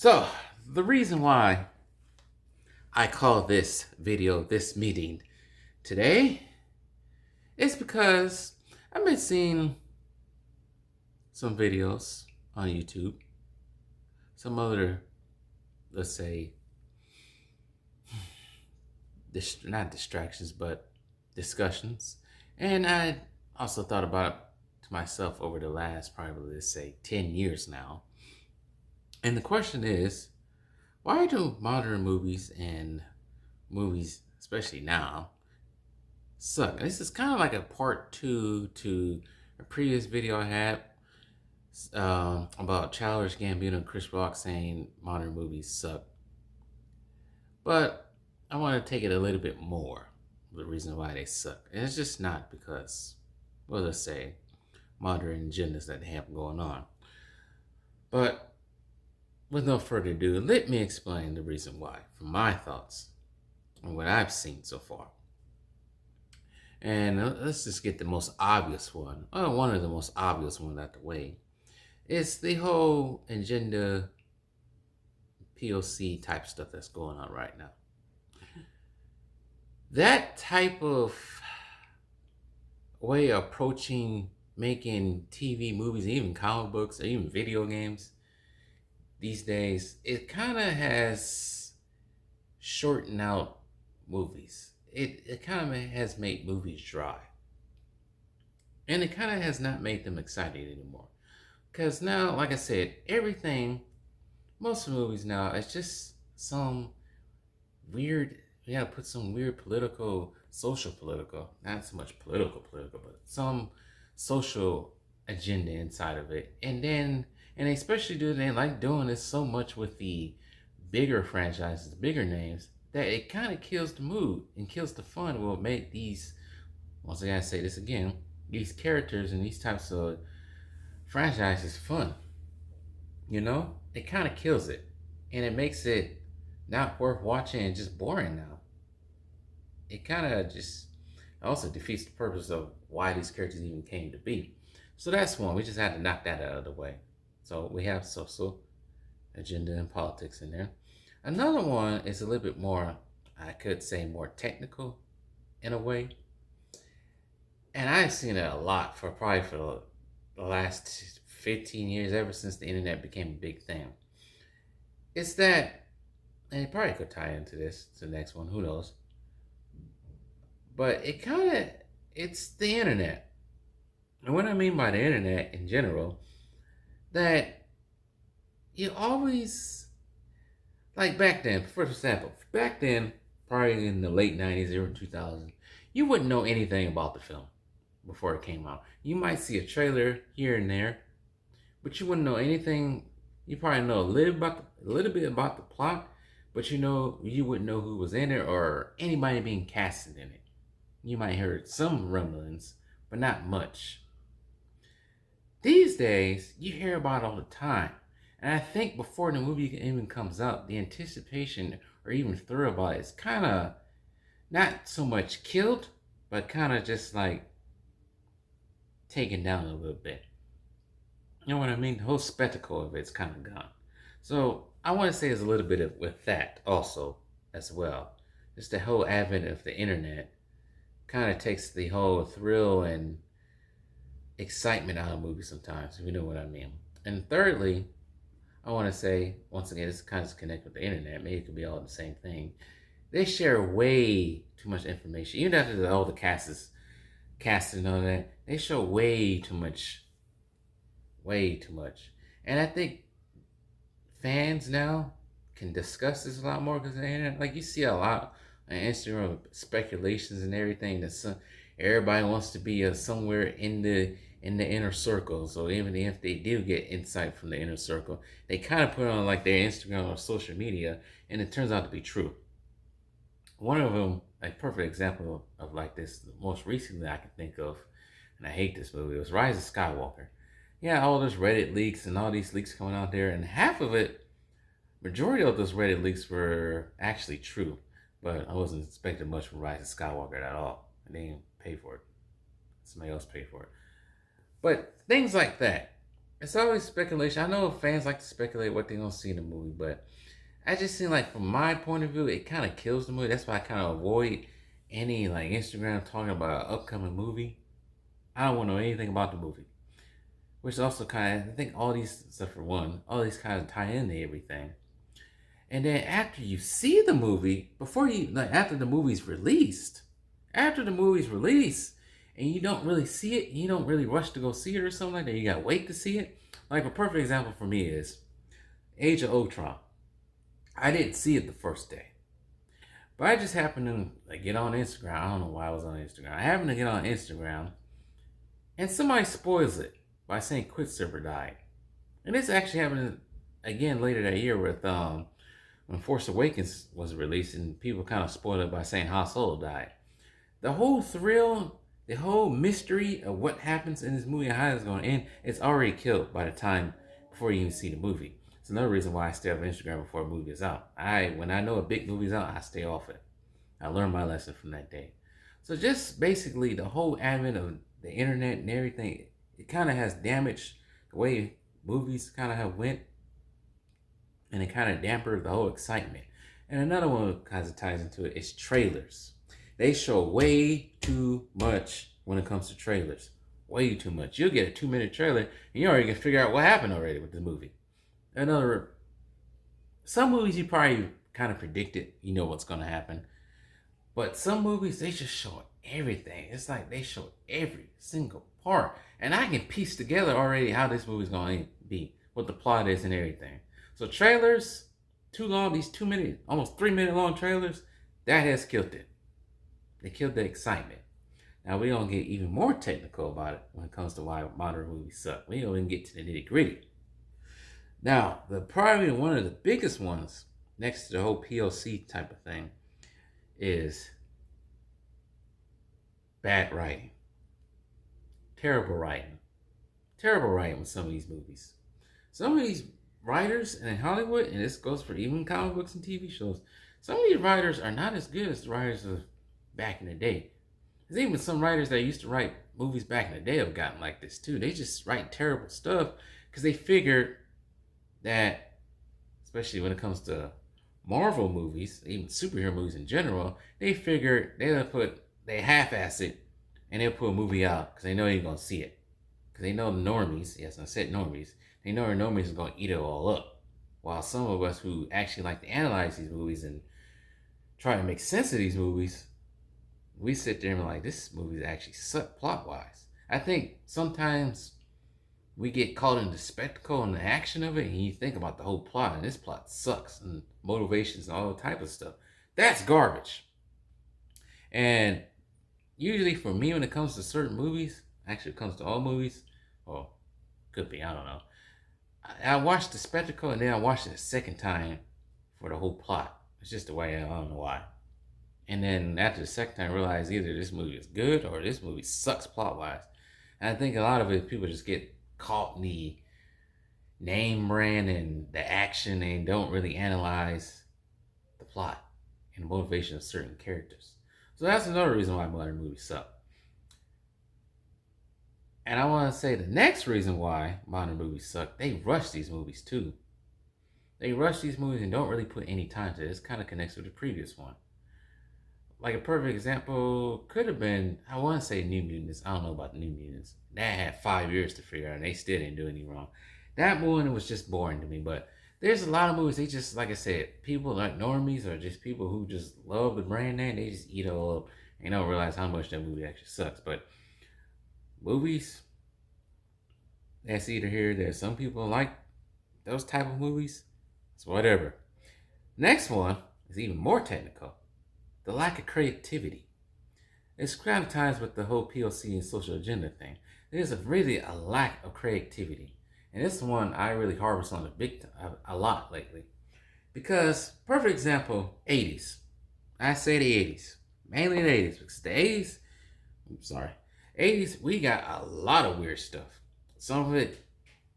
So, the reason why I call this video, this meeting today, is because I've been seeing some videos on YouTube, some other, let's say, not distractions, but discussions. And I also thought about it to myself over the last, probably, let's say, 10 years now. And the question is, why do modern movies and movies, especially now, suck? This is kind of like a part two to a previous video I had about Childish Gambino and Chris Rock saying modern movies suck. But I want to take it a little bit more. The reason why they suck. And it's just not because, well, let's say, modern agendas that they have going on. But with no further ado, let me explain the reason why, from my thoughts and what I've seen so far. And let's just get the most obvious one, or one of the most obvious ones out the way. It's the whole agenda POC type stuff that's going on right now. That type of way of approaching making TV, movies, even comic books, or even video games these days, it kind of has shortened out movies. It kind of has made movies dry. And it kind of has not made them exciting anymore. Because now, like I said, most of the movies now, it's just some weird, put some weird social political, not so much political, but some social agenda inside of it. And they especially they like doing this so much with the bigger franchises, the bigger names, that it kind of kills the mood and kills the fun. Will make these, once again I say this again, these characters and these types of franchises fun. It kind of kills it, and it makes it not worth watching and just boring now. It kind of just also defeats the purpose of why these characters even came to be. So that's one. We just had to knock that out of the way. So we have social agenda and politics in there. Another one is a little bit more, I could say, more technical in a way. And I've seen it a lot for the last 15 years, ever since the internet became a big thing. It's that, and it probably could tie into this, to the next one, who knows. But it's the internet. And what I mean by the internet in general, that you always, like back then, for example, probably in the late 90s, early 2000s, you wouldn't know anything about the film before it came out. You might see a trailer here and there, but you wouldn't know anything. You probably know a little bit about the plot, but you wouldn't know who was in it or anybody being casted in it. You might hear some rumblings, but not much. These days, you hear about it all the time. And I think before the movie even comes out, the anticipation or even thrill about it is kind of not so much killed, but kind of just like taken down a little bit. You know what I mean? The whole spectacle of it's kind of gone. So I want to say there's a little bit with that also as well. Just the whole advent of the internet kind of takes the whole thrill and excitement out of movies sometimes, if you know what I mean. And thirdly, I want to say, once again, this kind of connected with the internet. Maybe it could be all the same thing. They share way too much information. Even after all the cast and all that, they show way too much. Way too much. And I think fans now can discuss this a lot more because of the internet. Like, you see a lot on Instagram speculations and everything that everybody wants to be somewhere in the inner circle. So even if they do get insight from the inner circle, they kind of put on like their Instagram or social media, and it turns out to be true. One of them, a perfect example of like this, the most recently I can think of, and I hate this movie, it was Rise of Skywalker. Yeah, all those Reddit leaks and all these leaks coming out there, and half of it, majority of those Reddit leaks were actually true, but I wasn't expecting much from Rise of Skywalker at all. I didn't pay for it. Somebody else paid for it. But things like that, It's always speculation. I know fans like to speculate what they're gonna see in the movie, but I just seem like from my point of view, it kind of kills the movie. That's why I kind of avoid any like Instagram talking about an upcoming movie. I don't want to know anything about the movie. Which also kind of, I think all these, except for one, all these kind of tie into everything. And then after you see the movie, before you, like after the movie's released, after the movie's released, and you don't really see it, you don't really rush to go see it or something like that, you gotta wait to see it. Like a perfect example for me is Age of Ultron. I didn't see it the first day. But I just happened to like, get on Instagram. I don't know why I was on Instagram. I happened to get on Instagram and somebody spoils it by saying Quicksilver died. And this actually happened again later that year with when Force Awakens was released, and people kind of spoiled it by saying Han Solo died. The whole thrill, the whole mystery of what happens in this movie and how it's going to end, it's already killed by the time before you even see the movie. It's another reason why I stay off Instagram before a movie is out. When I know a big movie's out, I stay off it. I learned my lesson from that day. So just basically the whole advent of the internet and everything, it kind of has damaged the way movies kind of have went, and it kind of dampened the whole excitement. And another one that kind of ties into it is trailers. They show way too much when it comes to trailers. Way too much. You'll get a 2-minute trailer and you already can figure out what happened already with the movie. Some movies you probably kind of predicted, you know what's going to happen. But some movies, they just show everything. It's like they show every single part. And I can piece together already how this movie's going to be, what the plot is and everything. So trailers, too long, these 2-minute, almost 3-minute long trailers, that has killed it. They killed the excitement. Now we're going to get even more technical about it when it comes to why modern movies suck. We don't even get to the nitty gritty. Now, probably one of the biggest ones, next to the whole POC type of thing, is bad writing. Terrible writing. Terrible writing with some of these movies. Some of these writers in Hollywood, and this goes for even comic books and TV shows, some of these writers are not as good as the writers of back in the day. There's even some writers that used to write movies back in the day have gotten like this too. They just write terrible stuff because they figured that, especially when it comes to Marvel movies, even superhero movies in general, they figured they half-ass it and they'll put a movie out because they know you're going to see it. Because they know the normies, yes, I said normies, they know the normies are going to eat it all up. While some of us who actually like to analyze these movies and try to make sense of these movies, we sit there and be like, this movie actually suck plot-wise. I think sometimes we get caught in the spectacle and the action of it, and you think about the whole plot, and this plot sucks, and motivations and all type of stuff. That's garbage. And usually for me, when it comes to certain movies, actually it comes to all movies, or could be, I don't know, I watch the spectacle and then I watch it a second time for the whole plot. It's just the way I don't know why. And then after the second time, I realize either this movie is good or this movie sucks plot-wise. And I think a lot of it, people just get caught in the name brand and the action and don't really analyze the plot and the motivation of certain characters. So that's another reason why modern movies suck. And I want to say the next reason why modern movies suck, they rush these movies too. They rush these movies and don't really put any time to it. This kind of connects with the previous one. Like a perfect example could have been, I want to say New Mutants. I don't know about the New Mutants. That had 5 years to figure out and they still didn't do anything wrong. That one was just boring to me. But there's a lot of movies, they just, like I said, people like normies or just people who just love the brand name, they just eat it all up and don't realize how much that movie actually sucks. But movies, that's either here, there's some people like those type of movies. It's whatever. Next one is even more technical. The lack of creativity. It's kind of ties with the whole POC and social agenda thing. There's really a lack of creativity. And this one I really harvest on a lot lately. Because, perfect example, 80s. I say the 80s. Mainly the 80s. Because the 80s, we got a lot of weird stuff. Some of it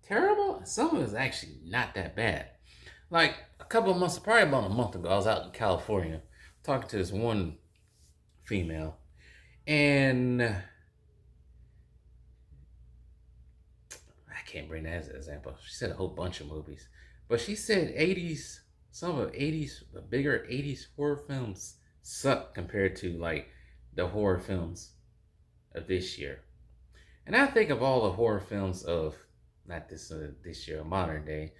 terrible, some of it is actually not that bad. Like a couple of months, probably about a month ago, I was out in California talking to this one female, and I can't bring that as an example. She said a whole bunch of movies, but she said 80s, some of 80s, the bigger 80s horror films suck compared to like the horror films of this year. And I think of all the horror films of not this year, modern day,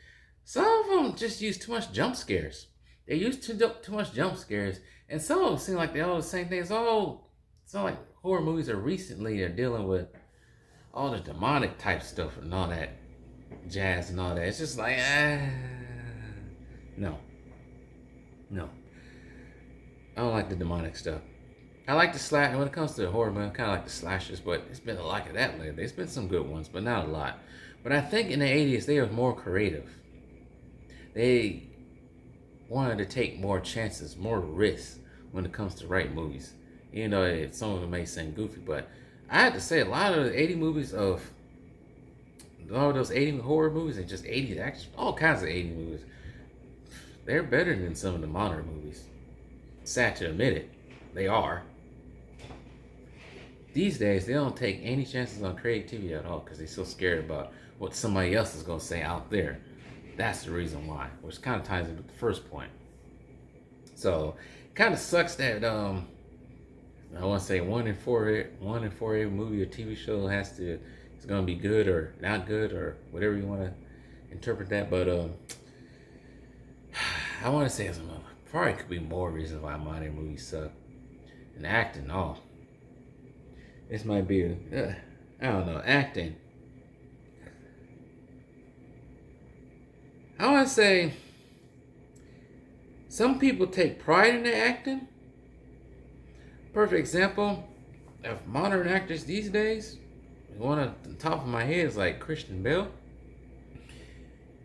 some of them just use too much jump scares. They use too much jump scares, and some of them seem like they all the same thing. It's all like horror movies are recently are dealing with all the demonic type stuff and all that jazz and all that. It's just like no, no. I don't like the demonic stuff. I like the slash when it comes to the horror, man. I kind of like the slashers, but it's been a lot of that lately. There's been some good ones, but not a lot. But I think in the '80s they were more creative. They wanted to take more chances, more risks when it comes to writing movies. You know, some of them may seem goofy, but I have to say a lot of the '80 movies of all of those '80 horror movies and just '80s action, all kinds of '80 movies, they're better than some of the modern movies. Sad to admit it, they are. These days, they don't take any chances on creativity at all because they're so scared about what somebody else is going to say out there. That's the reason why, which kind of ties into the first point. So, it kind of sucks that I want to say one in four every movie or TV show is going to be good or not good or whatever you want to interpret that. But I want to say probably could be more reasons why modern movies suck. And acting, this might be, I don't know, acting. I want to say some people take pride in their acting. Perfect example of modern actors these days, one at the top of my head is like Christian Bale.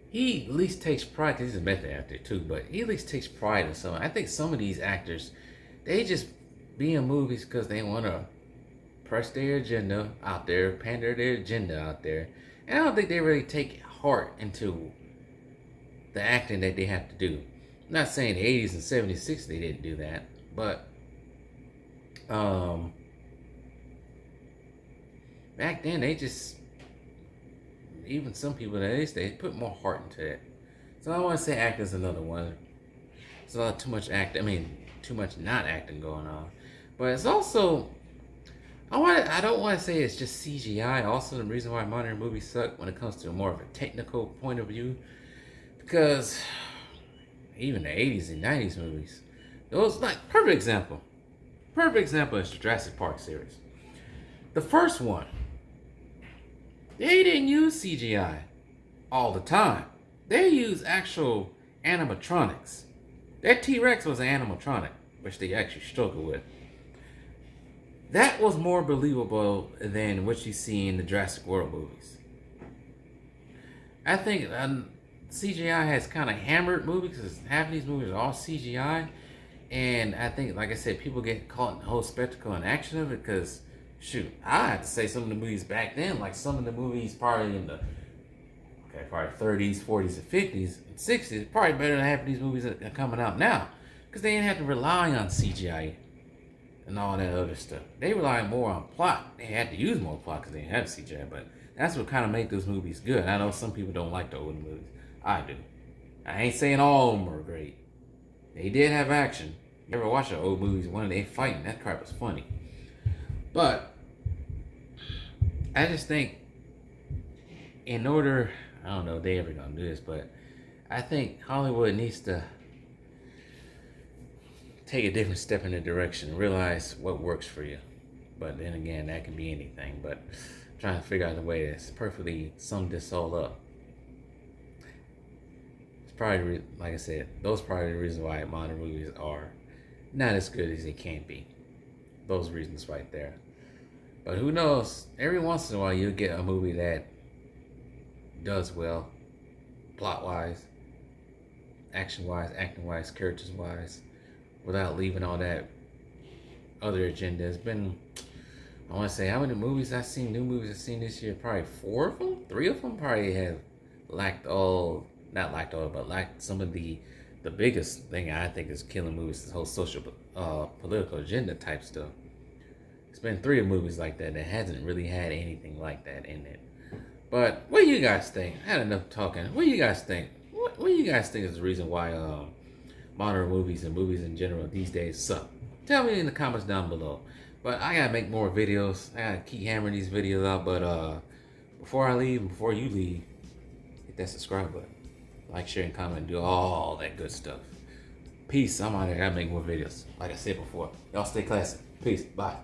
He at least takes pride, because he's a method actor too, but he at least takes pride in something. I think some of these actors, they just be in movies because they want to press their agenda out there, pander their agenda out there. And I don't think they really take heart into the acting that they have to do. I'm not saying the 80s and 70s, 60s they didn't do that, but back then they just, even some people that they put more heart into it. So I want to say acting's another one. There's a lot too much too much not acting going on. But it's also, I don't want to say it's just CGI. Also, the reason why modern movies suck when it comes to more of a technical point of view, because even the 80s and 90s movies, those, like, perfect example is the Jurassic Park series. The first one, they didn't use CGI all the time. They used actual animatronics. That T-Rex was an animatronic, which they actually struggled with. That was more believable than what you see in the Jurassic World movies. I think CGI has kind of hammered movies because half of these movies are all CGI. And I think, like I said, people get caught in the whole spectacle and action of it because, shoot, I have to say some of the movies back then, like some of the movies probably in the probably 30s, 40s, and 50s, and 60s, probably better than half of these movies that are coming out now because they didn't have to rely on CGI and all that other stuff. They rely more on plot. They had to use more plot because they didn't have CGI, but that's what kind of made those movies good. I know some people don't like the older movies. I do. I ain't saying all of them are great. They did have action. You ever watch the old movies when they fighting? That crap was funny. But I just think in order, I don't know if they ever gonna do this, but I think Hollywood needs to take a different step in the direction, realize what works for you. But then again, that can be anything. But I'm trying to figure out a way to perfectly sum this all up. It's probably, like I said, those are probably the reasons why modern movies are not as good as they can be. Those reasons right there. But who knows? Every once in a while, you'll get a movie that does well, plot-wise, action-wise, acting-wise, characters-wise, without leaving all that other agenda. It's been, I want to say, how many movies I've seen, new movies I've seen this year? Probably 4 of them? 3 of them probably have lacked some of the biggest thing I think is killing movies, this whole social, political agenda type stuff. It's been 3 movies like that hasn't really had anything like that in it. But what do you guys think? I had enough talking. What do you guys think? What do you guys think is the reason why modern movies and movies in general these days suck? Tell me in the comments down below. But I gotta make more videos. I gotta keep hammering these videos out. But before I leave, and before you leave, hit that subscribe button, like, share, and comment, do all that good stuff. Peace. I'm out here. I gotta make more videos. Like I said before, y'all stay classy. Peace. Bye.